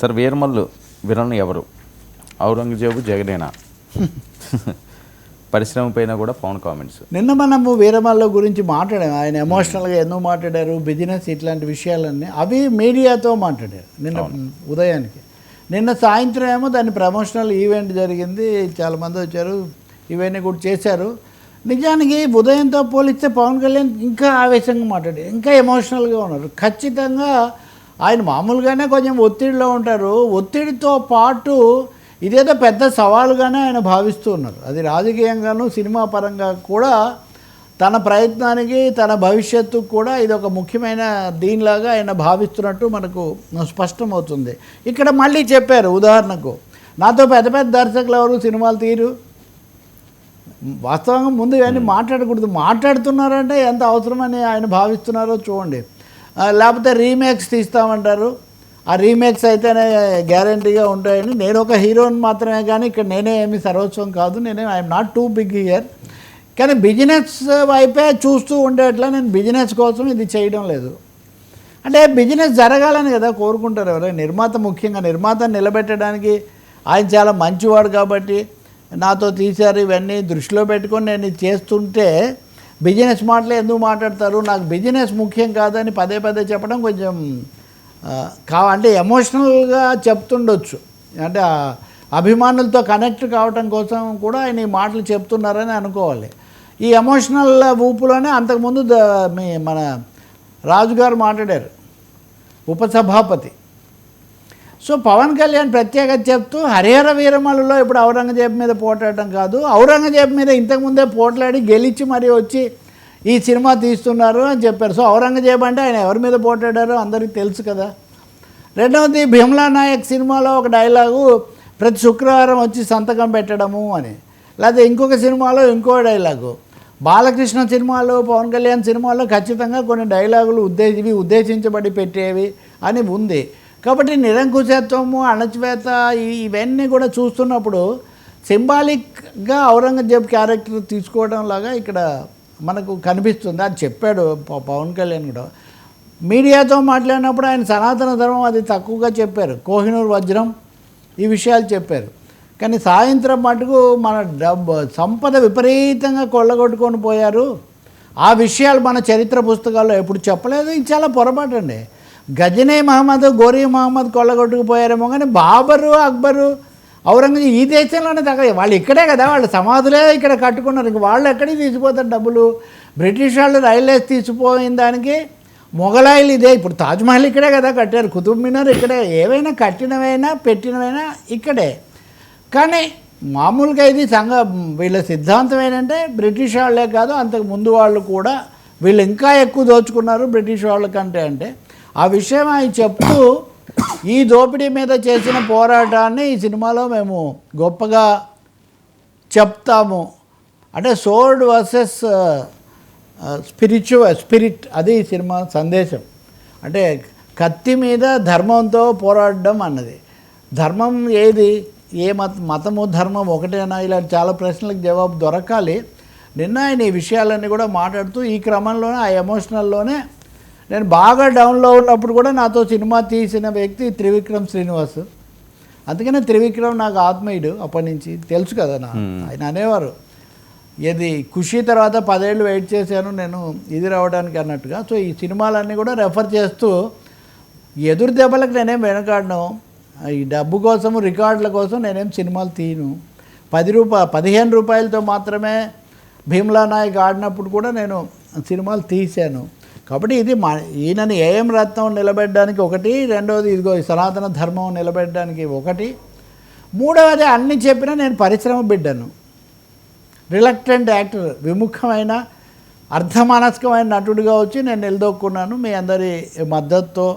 Sir Veeramallu villain ఎవరు? ఔరంగజేబు జగనేనా? పరిశ్రమ పైన కూడా పవన్ కామెంట్స్. నిన్న మనము వీరమల్లు గురించి మాట్లాడాము. ఆయన ఎమోషనల్గా ఎన్నో మాట్లాడారు, బిజినెస్ ఇట్లాంటి విషయాలన్నీ అవి మీడియాతో మాట్లాడారు నిన్న ఉదయానికి. నిన్న సాయంత్రం ఏమో దాని ప్రమోషనల్ ఈవెంట్ జరిగింది, చాలామంది వచ్చారు, ఇవన్నీ కూడా చేశారు. నిజానికి ఉదయంతో పోలిస్తే పవన్ కళ్యాణ్ ఇంకా ఆవేశంగా మాట్లాడారు, ఇంకా ఎమోషనల్గా ఉన్నారు. ఖచ్చితంగా ఆయన మామూలుగానే కొంచెం ఒత్తిడిలో ఉంటారు. ఒత్తిడితో పాటు ఇదేదో పెద్ద సవాలుగానే ఆయన భావిస్తూ ఉన్నారు. అది రాజకీయంగాను సినిమా పరంగా కూడా తన ప్రయత్నానికి తన భవిష్యత్తుకు కూడా ఇది ఒక ముఖ్యమైన దీనిలాగా ఆయన భావిస్తున్నట్టు మనకు స్పష్టమవుతుంది. ఇక్కడ మళ్ళీ చెప్పారు, ఉదాహరణకు నాతో పెద్ద పెద్ద దర్శకులు ఎవరు సినిమాలు తీరు, వాస్తవంగా ముందు ఇవన్నీ మాట్లాడకూడదు, మాట్లాడుతున్నారంటే ఎంత అవసరమని ఆయన భావిస్తున్నారో చూడండి. లేకపోతే రీమేక్స్ తీస్తామంటారు, ఆ రీమేక్స్ అయితేనే గ్యారంటీగా ఉంటాయని. నేను ఒక హీరోని మాత్రమే కానీ ఇక్కడ నేనే ఏమి సర్వస్వం కాదు, I'm not too big here. కానీ బిజినెస్ వైపే చూస్తూ ఉండేట్లా నేను బిజినెస్ కోసం ఇది చేయడం లేదు. అంటే బిజినెస్ జరగాలని కదా కోరుకుంటారు ఎవరైనా. నిర్మాత ముఖ్యంగా నిర్మాతను నిలబెట్టడానికి ఆయన చాలా మంచివాడు కాబట్టి నాతో తీశారు, ఇవన్నీ దృష్టిలో పెట్టుకొని నేను ఇది చేస్తుంటే బిజినెస్ మాటలు ఎందుకు మాట్లాడతారు, నాకు బిజినెస్ ముఖ్యం కాదని పదే పదే చెప్పడం కొంచెం అంటే ఎమోషనల్గా చెప్తుండొచ్చు. అంటే అభిమానులతో కనెక్ట్ కావటం కోసం కూడా ఆయన ఈ మాటలు చెప్తున్నారని అనుకోవాలి. ఈ ఎమోషనల్ ఊపులోనే అంతకుముందు మన రాజుగారు మాట్లాడారు, ఉపసభాపతి. సో పవన్ కళ్యాణ్ ప్రత్యేకత చెప్తూ హరిహర వీరమల్లులో ఇప్పుడు ఔరంగజేబు మీద పోట్లాడటం కాదు, ఔరంగజేబు మీద ఇంతకుముందే పోట్లాడి గెలిచి మరీ వచ్చి ఈ సినిమా తీస్తున్నారు అని చెప్పారు. సో ఔరంగజేబు అంటే ఆయన ఎవరి మీద పోట్లాడారో అందరికీ తెలుసు కదా. రెండవది భీమ్లా నాయక్ సినిమాలో ఒక డైలాగు, ప్రతి శుక్రవారం వచ్చి సంతకం పెట్టడము అని. లేకపోతే ఇంకొక సినిమాలో ఇంకో డైలాగు, బాలకృష్ణ సినిమాలో పవన్ కళ్యాణ్ సినిమాలో ఖచ్చితంగా కొన్ని డైలాగులు ఉద్దేశించబడి పెట్టేవి అని ఉంది. కాబట్టి నిరంకుశత్వము, అణచివేత ఇవన్నీ కూడా చూస్తున్నప్పుడు సింబాలిక్గా ఔరంగజేబ్ క్యారెక్టర్ తీసుకోవడం లాగా ఇక్కడ మనకు కనిపిస్తుంది. అది చెప్పాడు పవన్ కళ్యాణ్ కూడా. మీడియాతో మాట్లాడినప్పుడు ఆయన సనాతన ధర్మం అది తక్కువగా చెప్పారు, కోహినూర్ వజ్రం ఈ విషయాలు చెప్పారు. కానీ సాయంత్రం మటుకు మన సంపద విపరీతంగా కొల్లగొట్టుకొని పోయారు, ఆ విషయాలు మన చరిత్ర పుస్తకాల్లో ఎప్పుడు చెప్పలేదు. ఇది చాలా పొరపాటు అండి. గజనీ మహమ్మద్, గోరీ మహమ్మద్ కొల్లగొట్టుకుపోయారేమో కానీ బాబరు, అక్బరు, ఔరంగజేబు ఈ దేశంలోనే తగ్గ వాళ్ళు ఇక్కడే కదా, వాళ్ళ సమాధులే ఇక్కడ కట్టుకున్నారు. ఇంక వాళ్ళు ఎక్కడికి తీసిపోతారు డబ్బులు. బ్రిటిష్ వాళ్ళు రైల్వేస్ తీసిపోయిన దానికి మొఘలాయిలు ఇదే. ఇప్పుడు తాజ్మహల్ ఇక్కడే కదా కట్టారు, కుతుబ్ మినార్ ఇక్కడే, ఏవైనా కట్టినవైనా పెట్టినవైనా ఇక్కడే. కానీ మామూలుగా ఇది వీళ్ళ సిద్ధాంతం ఏంటంటే బ్రిటిష్ వాళ్ళే కాదు అంతకు ముందు వాళ్ళు కూడా వీళ్ళు ఇంకా ఎక్కువ దోచుకున్నారు బ్రిటిష్ వాళ్ళ కంటే. అంటే ఆ విషయం ఆయన చెప్తూ ఈ దోపిడీ మీద చేసిన పోరాటాన్ని ఈ సినిమాలో మేము గొప్పగా చెప్తాము. అంటే సోర్డ్ వర్సెస్ స్పిరిట్, అది ఈ సినిమా సందేశం. అంటే కత్తి మీద ధర్మంతో పోరాడడం అన్నది. ధర్మం ఏది, ఏ మతము ధర్మం ఒకటేనా, ఇలాంటి చాలా ప్రశ్నలకు జవాబు దొరకాలి. నిన్న ఆయన ఈ విషయాలన్నీ కూడా మాట్లాడుతూ ఈ క్రమంలోనే ఆ ఎమోషనల్లోనే నేను బాగా డౌన్లో ఉన్నప్పుడు కూడా నాతో సినిమా తీసిన వ్యక్తి త్రివిక్రమ్ శ్రీనివాస్. అందుకనే త్రివిక్రమ్ నాకు ఆత్మీయుడు అప్పటి నుంచి, తెలుసు కదా ఆయన అనేవారు, ఇది ఖుషి తర్వాత 10 ఏళ్ళు వెయిట్ చేశాను నేను ఇది రావడానికి అన్నట్టుగా. సో ఈ సినిమాలన్నీ కూడా రెఫర్ చేస్తూ ఎదురు దెబ్బలకు నేనేం వెనకాడను, ఈ డబ్బు కోసము రికార్డుల కోసం నేనేం సినిమాలు తీయను. 15 రూపాయలతో మాత్రమే భీమ్లా నాయక్ ఆడినప్పుడు కూడా నేను సినిమాలు తీశాను. కాబట్టి ఇది ఈయనని ఏఎం రత్నం నిలబెట్టడానికి ఒకటి, రెండవది ఇదిగో సనాతన ధర్మం నిలబెట్టడానికి ఒకటి, మూడవది అన్నీ చెప్పినా నేను పరిశ్రమ బిడ్డను, రిలక్టెంట్ యాక్టర్, విముఖమైన అర్ధమానసికమైన నటుడిగా వచ్చి నేను నిలదొక్కున్నాను మీ అందరి మద్దతుతో.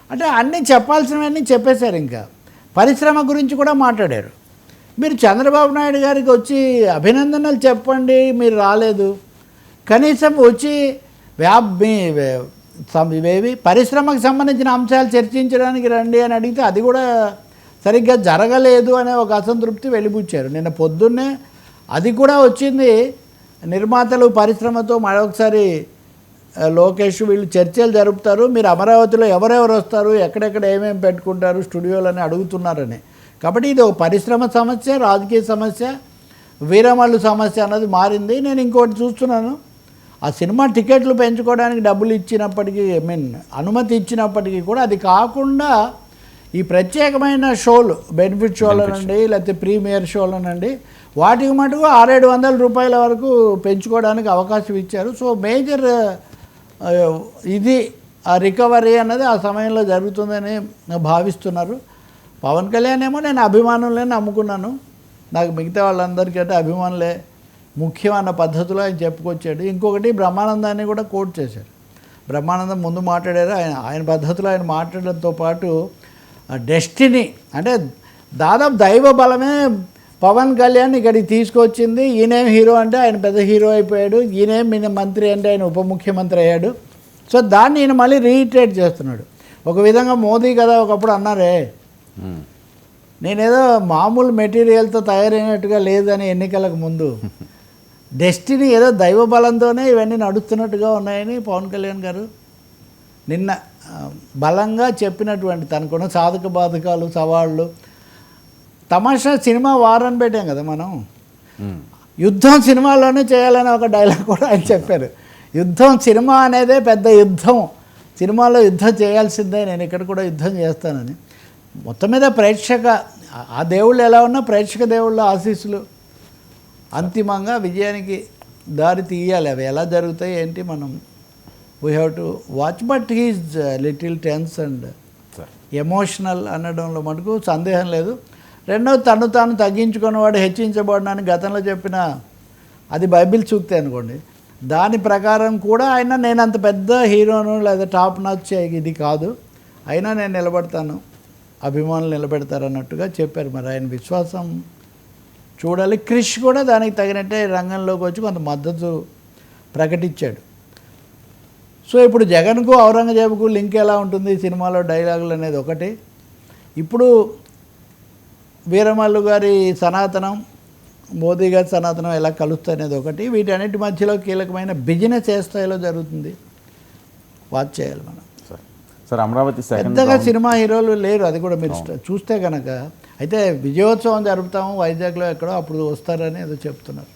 అంటే అన్నీ చెప్పాల్సినవన్నీ చెప్పేశారు. ఇంకా పరిశ్రమ గురించి కూడా మాట్లాడారు. మీరు చంద్రబాబు నాయుడు గారికి వచ్చి అభినందనలు చెప్పండి, మీరు రాలేదు, కనీసం వచ్చి ఇవేవి పరిశ్రమకు సంబంధించిన అంశాలు చర్చించడానికి రండి అని అడిగితే అది కూడా సరిగ్గా జరగలేదు అనే ఒక అసంతృప్తి వెలిబుచ్చారు. నిన్న పొద్దున్నే అది కూడా వచ్చింది. నిర్మాతలు పరిశ్రమతో మరొకసారి లోకేష్ వీళ్ళు చర్చలు జరుపుతారు, మీరు అమరావతిలో ఎవరెవరు వస్తారు, ఎక్కడెక్కడ ఏమేమి పెట్టుకుంటారు స్టూడియోలని అడుగుతున్నారని. కాబట్టి ఇది ఒక పరిశ్రమ సమస్య, రాజకీయ సమస్య, వీరమల్లు సమస్య అన్నది మారింది. నేను ఇంకోటి చూస్తున్నాను, ఆ సినిమా టికెట్లు పెంచుకోవడానికి డబ్బులు ఇచ్చినప్పటికీ, అనుమతి ఇచ్చినప్పటికీ కూడా అది కాకుండా ఈ ప్రత్యేకమైన షోలు, బెనిఫిట్ షోలనండి, లేకపోతే ప్రీమియర్ షోలనండి, వాటికి మటుకు 600-700 రూపాయల వరకు పెంచుకోవడానికి అవకాశం ఇచ్చారు. సో మేజర్ ఇది ఆ రికవరీ అన్నది ఆ సమయంలో జరుగుతుందని భావిస్తున్నారు. పవన్ కళ్యాణ్ ఏమో నేను అభిమానులే నమ్ముకున్నాను, నాకు మిగతా వాళ్ళందరికైతే అభిమానులే ముఖ్యం అన్న పద్ధతిలో ఆయన చెప్పుకొచ్చాడు. ఇంకొకటి బ్రహ్మానందాన్ని కూడా కోట్ చేశారు. బ్రహ్మానందం ముందు మాట్లాడారు, ఆయన పద్ధతిలో ఆయన మాట్లాడడంతో పాటు డెస్టినీ అంటే దాదాపు దైవ బలమే పవన్ కళ్యాణ్ ఇక్కడికి తీసుకొచ్చింది. ఈయనేం హీరో అంటే ఆయన పెద్ద హీరో అయిపోయాడు, ఈయనేం మంత్రి అంటే ఆయన ఉప ముఖ్యమంత్రి అయ్యాడు. సో దాన్ని ఈయన మళ్ళీ రీఇటరేట్ చేస్తున్నాడు. ఒక విధంగా మోదీ కదా ఒకప్పుడు అన్నారే, నేనేదో మామూలు మెటీరియల్తో తయారైనట్టుగా లేదని ఎన్నికలకు ముందు, డెస్టినీ ఏదో దైవ బలంతోనే ఇవన్నీ నడుస్తున్నట్టుగా ఉన్నాయని పవన్ కళ్యాణ్ గారు నిన్న బలంగా చెప్పినటువంటి తనకున్న సాధక బాధకాలు, సవాళ్ళు. తమాషా సినిమా వారని పెట్టాం కదా మనం, యుద్ధం సినిమాలోనే చేయాలని ఒక డైలాగ్ కూడా ఆయన చెప్పారు. యుద్ధం సినిమా అనేదే పెద్ద యుద్ధం, సినిమాలో యుద్ధం చేయాల్సిందే, నేను ఇక్కడ కూడా యుద్ధం చేస్తానని. మొత్తం మీద ప్రేక్షక ఆ దేవుళ్ళు ఎలా ఉన్నా ప్రేక్షక దేవుళ్ళ ఆశీస్సులు అంతిమంగా విజయానికి దారి తీయాలి. అవి ఎలా జరుగుతాయి ఏంటి మనం we have to watch. But he is little tense and emotional అనడంలో మటుకు సందేహం లేదు. రెండవది, తను తాను తగ్గించుకున్నవాడు హెచ్చించబడినని గతంలో చెప్పిన అది బైబిల్ సూక్తి అనుకోండి, దాని ప్రకారం కూడా ఆయన నేను అంత పెద్ద హీరోను లేదా టాప్ నాచ్ ఇది కాదు, అయినా నేను నిలబడతాను, అభిమానులు నిలబెడతారన్నట్టుగా చెప్పారు. మరి ఆయన విశ్వాసం చూడాలి. క్రిష్ కూడా దానికి తగినట్టే రంగంలోకి వచ్చి కొంత మద్దతు ప్రకటించాడు. సో ఇప్పుడు జగన్కు ఔరంగజేబుకు లింక్ ఎలా ఉంటుంది సినిమాలో డైలాగులు అనేది ఒకటి, ఇప్పుడు వీరమల్లు గారి సనాతనం, మోదీ గారి సనాతనం ఎలా కలుస్తాయి అనేది ఒకటి. వీటన్నిటి మధ్యలో కీలకమైన బిజినెస్ ఏ స్థాయిలో జరుగుతుంది వాచ్ చేయాలి మనం. సార్ అమరావతి పెద్దగా సినిమా హీరోలు లేరు, అది కూడా మీరు చూస్తే కనుక. అయితే విజయోత్సవం జరుపుతాము వైజాగ్లో ఎక్కడో, అప్పుడు వస్తారని ఏదో చెప్తున్నారు.